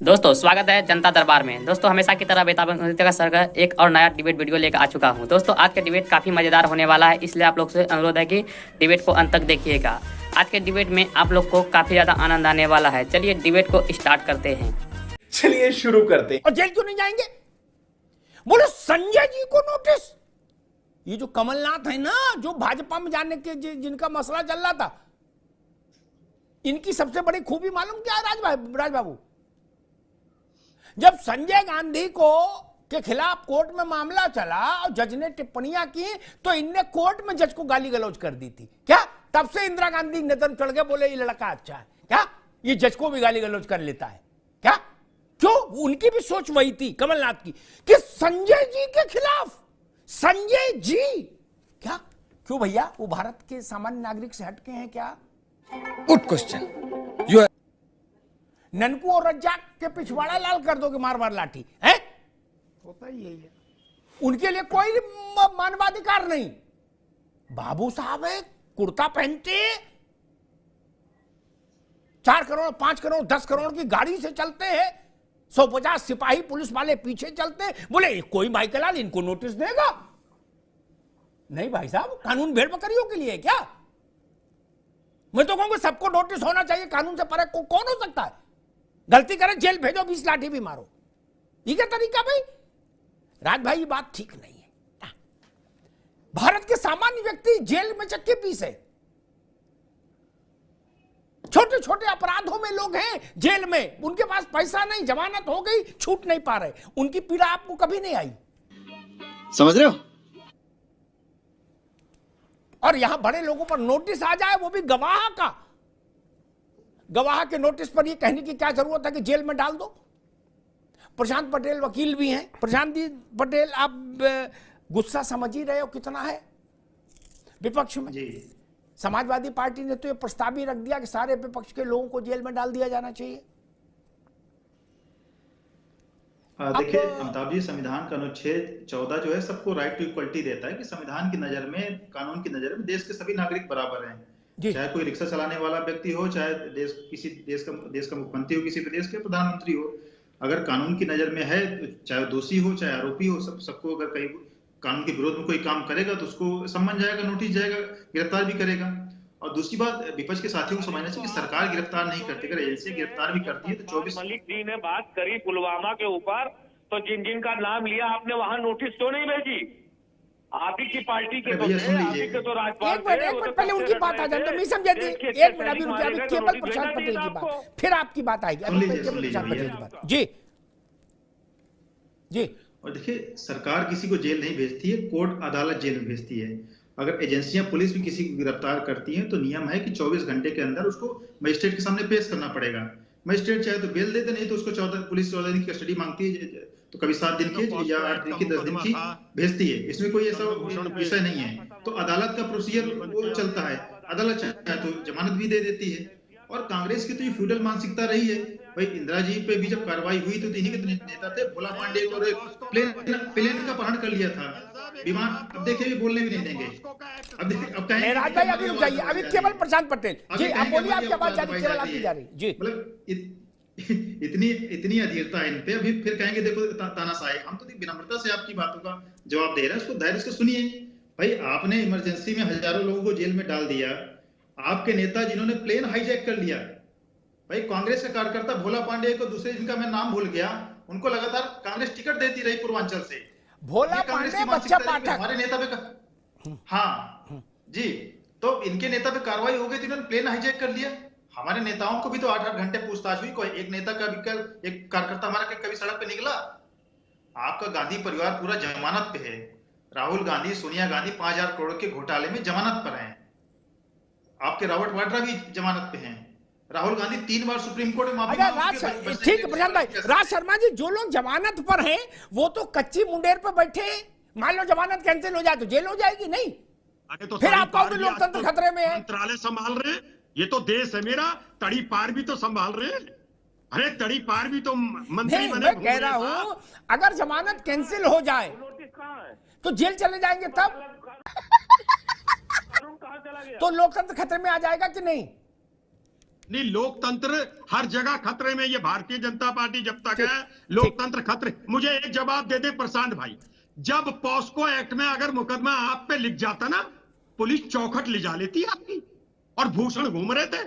दोस्तों स्वागत है जनता दरबार में। दोस्तों हमेशा की तरह बेताब सर का एक और नया डिबेट वीडियो लेकर आ चुका हूं। दोस्तों आज का डिबेट काफ़ी मज़ेदार होने वाला है, इसलिए आप लोग से अनुरोध है कि डिबेट को अंत तक देखिएगा। आज के डिबेट में आप लोग को काफ़ी ज़्यादा आनंद आने वाला है। चलिए डिबेट को स्टार्ट करते हैं। चलिए शुरू करते हैं। और जेल क्यों नहीं जाएंगे? बोले संजय जी को नोटिस। ये जो कमलनाथ है ना, जो भाजपा में जाने के जिनका मसला चल रहा था, इनकी सबसे बड़ी खूबी मालूम क्या है राज बाबू? जब संजय गांधी को के खिलाफ कोर्ट में मामला चला और जज ने टिप्पणियां की तो इनने कोर्ट में जज को गाली गलौज कर दी थी। क्या तब से इंदिरा गांधी नजर चढ़ गए, बोले ये लड़का अच्छा है, क्या ये जज को भी गाली गलौज कर लेता है क्या? क्यों? उनकी भी सोच वही थी कमलनाथ की कि संजय जी के खिलाफ। संजय जी क्या? क्यों भैया, वो भारत के सामान्य नागरिक से हटके हैं क्या? Good question. यू ननकू और रज्जाक के पिछवाड़ा लाल कर दोगे मार मार लाठी है? होता ही यही है। उनके लिए कोई मानवाधिकार नहीं। बाबू साहब है, कुर्ता पहनते, 4 करोड़ 5 करोड़ 10 करोड़ की गाड़ी से चलते हैं, 150 सिपाही पुलिस वाले पीछे चलते, बोले कोई माइकल लाल इनको नोटिस देगा? नहीं भाई साहब, कानून भेड़ बकरियों के लिए है क्या? मैं तो कहूंगा सबको नोटिस होना चाहिए, कानून से परे कौन हो सकता है? गलती करे जेल भेजो, 20 लाठी भी मारो, ये क्या तरीका भाई? राज भाई ये बात ठीक नहीं है। भारत के सामान्य व्यक्ति जेल में चक्के पीस है। छोटे छोटे अपराधों में लोग हैं जेल में, उनके पास पैसा नहीं, जमानत हो गई, छूट नहीं पा रहे, उनकी पीड़ा आपको कभी नहीं आई। समझ रहे हो? और यहां बड़े लोगों पर नोटिस आ जाए, वो भी गवाह का। गवाह के नोटिस पर ये कहने की क्या जरूरत है कि जेल में डाल दो? प्रशांत पटेल वकील भी हैं। प्रशांत पटेल, आप गुस्सा समझ ही रहे हो कितना है विपक्ष में जी। समाजवादी पार्टी ने तो ये प्रस्ताव ही रख दिया कि सारे विपक्ष के लोगों को जेल में डाल दिया जाना चाहिए। देखिए अमिताभ जी, संविधान का अनुच्छेद 14 जो है सबको राइट टू इक्वलिटी देता है कि संविधान की नजर में, कानून की नजर में देश के सभी नागरिक बराबर हैं। चाहे कोई रिक्शा चलाने वाला व्यक्ति हो, चाहे किसी देश का मुख्यमंत्री हो, किसी प्रदेश के प्रधानमंत्री हो, अगर कानून की नजर में है, चाहे दोषी हो चाहे आरोपी हो, सबको अगर कहीं कानून के विरोध में कोई काम करेगा तो उसको सम्मन जाएगा, नोटिस जाएगा, गिरफ्तार भी करेगा। और दूसरी बात, विपक्ष के साथियों को समझना चाहिए कि सरकार गिरफ्तार नहीं करती, अगर एजेंसी गिरफ्तार भी करती है तो 24 मलिक जी ने बात करी पुलवामा के ऊपर, तो जिन जिन का नाम लिया आपने वहां नोटिस क्यों नहीं भेजी? आप ही की पार्टी के तो सुन लीजिए, एक मिनट पहले उनकी बात आ जाए तो नहीं समझे थे। एक मिनट अभी रुकिए, अभी केवल प्रशांत पटेल की बात, फिर आपकी बात आएगी। अभी केवल प्रशांत पटेल की बात। जी जी। और देखिए, सरकार किसी को जेल नहीं भेजती है, कोर्ट अदालत जेल में भेजती है। अगर एजेंसियां, पुलिस भी किसी को गिरफ्तार करती हैं तो नियम है कि 24 घंटे के अंदर उसको मजिस्ट्रेट के सामने पेश करना पड़ेगा। मजिस्ट्रेट चाहे तो बेल दे दे, नहीं तो उसको पुलिस 14 दिन की कस्टडी मांगती है, तो कभी 7 दिन की या 8 दिन की, 10 दिन की भेजती है। इसमें कोई ऐसा विषय नहीं है। तो अदालत का प्रोसीजर वो चलता है, अदालत चाहे तो जमानत भी दे देती है। और कांग्रेस की तो ये फ्यूडल मानसिकता रही है भाई। इंदिरा जी पे भी जब कार्रवाई हुई तो इन्हीं के नेता थे, भोला पांडे को प्लेन का अपहरण कर लिया था, विमान। अब देखिए, भी बोलने भी नहीं देंगे। अब देखिए, अब कहेंगे राज भाई अभी रुक जाइए, अभी केवल प्रशांत पटेल जी, आप बोलिए, आपकी बात जारी, केवल आपकी जा रही जी। मतलब इतनी अधीरता है इन पे, अभी फिर कहेंगे देखो तानाशाही। हम तो विनम्रता से आपकी बातों का जवाब दे रहे हैं, उसको धैर्य से सुनिए। भाई आपने इमरजेंसी में हजारों लोगों को जेल में डाल दिया, आपके नेता जिन्होंने प्लेन हाईजैक कर लिया, भाई कांग्रेस का कार्यकर्ता भोला पांडे को, दूसरे जिनका मैं नाम भूल गया, उनको लगातार कांग्रेस टिकट देती रही पूर्वांचल से। भोला पांडे, बच्चा पाठक, हमारे नेता पे हाँ जी, तो इनके नेता पे कार्रवाई हो गई थी, इन्होंने प्लेन हाईजैक कर लिया। हमारे नेताओं को भी तो 8-8 घंटे पूछताछ हुई। कोई एक नेता का भी, एक कार्यकर्ता हमारा कभी सड़क पे निकला? आपका गांधी परिवार पूरा जमानत पे है। राहुल गांधी, सोनिया गांधी 5000 करोड़ के घोटाले में जमानत पर हैं। आपके रॉबर्ट वाड्रा भी जमानत पे हैं। राहुल गांधी 3 बार सुप्रीम कोर्ट में माफी मांगी। ठीक है प्रशांत भाई, राज शर्मा जी, जो लोग जमानत पर हैं वो तो कच्ची मुंडेर पर बैठे हैं। मान लो जमानत कैंसिल हो जाए तो जेल हो जाएगी नहीं? अरे तो फिर आप कहोगे लोकतंत्र खतरे में है। मंत्रालय संभाल रहे, ये तो देश है मेरा, तड़ी पार भी तो संभाल रहे। अरे तड़ी पार भी तो मंत्री बने। मैं कह रहा हूं अगर जमानत कैंसिल हो जाए तो जेल चले जाएंगे, तब तो लोकतंत्र खतरे में आ जाएगा कि नहीं? नहीं, लोकतंत्र हर जगह खतरे में। ये भारतीय जनता पार्टी जब तक है लोकतंत्र खतरे। मुझे एक जवाब दे दे प्रशांत भाई, जब पॉस्को एक्ट में अगर मुकदमा आप पे लिख जाता ना, पुलिस चौखट ले जा लेती आपकी। और भूषण घूम रहे थे,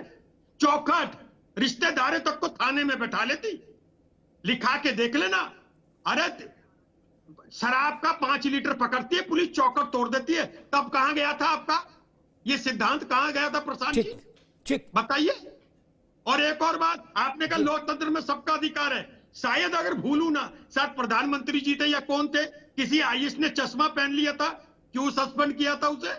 चौखट रिश्तेदारों तक को थाने में बैठा लेती। लिखा के देख लेना। अरे शराब का 5 लीटर पकड़ती है पुलिस, चौखट तोड़ देती है। तब कहां गया था आपका ये सिद्धांत, कहां गया था प्रशांत जी? ठीक बताइए। और एक और बात, आपने कहा लोकतंत्र में सबका अधिकार है। शायद अगर भूलू ना, शायद प्रधानमंत्री जी थे या कौन थे, किसी आईएएस ने चश्मा पहन लिया था, क्यों सस्पेंड किया था उसे?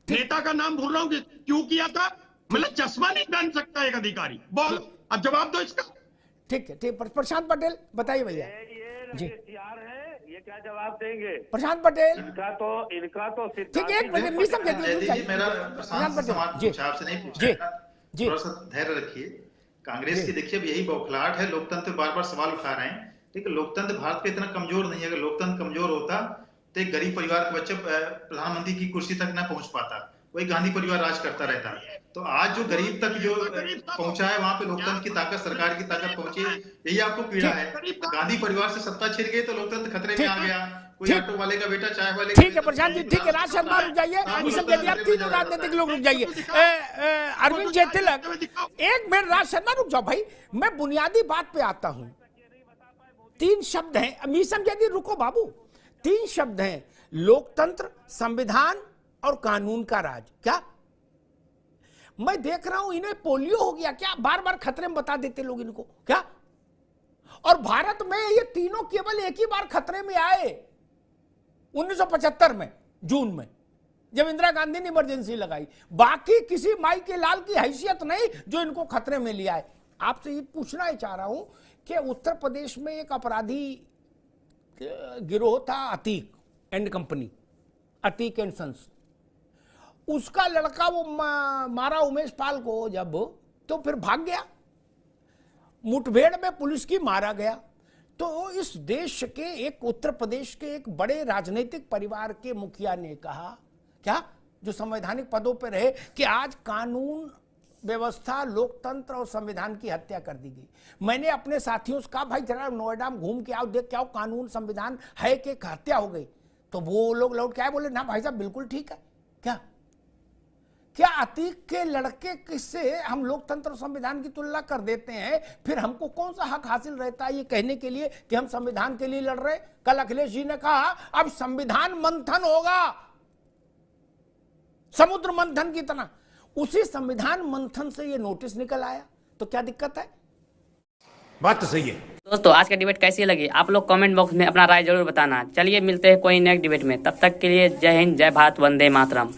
नेता का नाम भूल रहा हूं, क्यों किया था? मतलब चश्मा नहीं पहन सकता एक अधिकारी। बोलो, अब जवाब दो इसका। ठीक है, ठीक। प्रशांत पटेल बताइए भैया जी। तैयार है, ये क्या जवाब देंगे? प्रशांत पटेल इनका तो ठीक है, एक मिनट नहीं समझे मेरा प्रशांत सवाल पूछा, आपसे नहीं पूछा। जी थोड़ा सा धैर्य रखिए। कांग्रेस की देखिए अब यही बौखलाहट है, लोकतंत्र बार बार सवाल उठा रहे हैं। ठीक है, लोकतंत्र भारत का इतना कमजोर नहीं है। अगर लोकतंत्र कमजोर होता तो एक गरीब परिवार का बच्चा प्रधानमंत्री की कुर्सी तक न पहुंच पाता, वही गांधी परिवार राज करता रहता। तो आज जो गरीब तक जो पहुंचा है, वहां पे लोकतंत्र की ताकत, सरकार की ताकत पहुंची, यही आपको पीड़ा है। गांधी परिवार से सत्ता छिड़ गई तो लोकतंत्र खतरे में आ गया। कोई ऑटो वाले का बेटा, चाय वाले का ठीक है प्रशांत जी, ठीक है। राज शर्मा रुक जाइए, ऋषभ जैदी, आप तीनों राजनीतिक लोग रुक जाइए। अरविंद जयतिलक, एक मिनट। राज शर्मा रुक जाओ भाई, मैं बुनियादी बात पे आता हूं। 3 शब्द हैं, मीसम जैदी रुको बाबू। 3 शब्द हैं, लोकतंत्र, संविधान और कानून का राज। क्या मैं देख रहा हूं इन्हें पोलियो हो गया क्या? बार बार खतरे में बता देते लोग इनको क्या? और भारत में ये तीनों केवल एक ही बार खतरे में आए 1975 में जून में, जब इंदिरा गांधी ने इमरजेंसी लगाई। बाकी किसी माई के लाल की हैसियत नहीं जो इनको खतरे में लिया है। आपसे ये पूछना ही चाह रहा हूं कि उत्तर प्रदेश में एक अपराधी गिरोह था, Atiq and company, Atiq and sons. उसका लड़का वो मारा उमेश पाल को जब, तो फिर भाग गया, मुठभेड़ में पुलिस की मारा गया। तो इस देश के एक, उत्तर प्रदेश के एक बड़े राजनीतिक परिवार के मुखिया ने कहा, क्या, जो संवैधानिक पदों पर रहे, कि आज कानून व्यवस्था, लोकतंत्र और संविधान की हत्या कर दी गई। मैंने अपने साथियों से कहा, भाई जरा नोएडा में घूम के आओ, देख के आओ कानून संविधान है कि हत्या हो गई। तो वो लोग लौट के आए, बोले ना भाई साहब बिल्कुल ठीक है। क्या अतीक के लड़के किससे हम लोकतंत्र और संविधान की तुलना कर देते हैं? फिर हमको कौन सा हक हासिल रहता है ये कहने के लिए कि हम संविधान के लिए लड़ रहे? कल अखिलेश जी ने कहा अब संविधान मंथन होगा, समुद्र मंथन की तरह। उसी संविधान मंथन से ये नोटिस निकल आया, तो क्या दिक्कत है? बात तो सही है। दोस्तों आज की डिबेट कैसी लगी आप लोग कमेंट बॉक्स में अपना राय जरूर बताना। चलिए मिलते हैं कोई नेक्स्ट डिबेट में, तब तक के लिए जय हिंद, जय भारत, वंदे मातरम।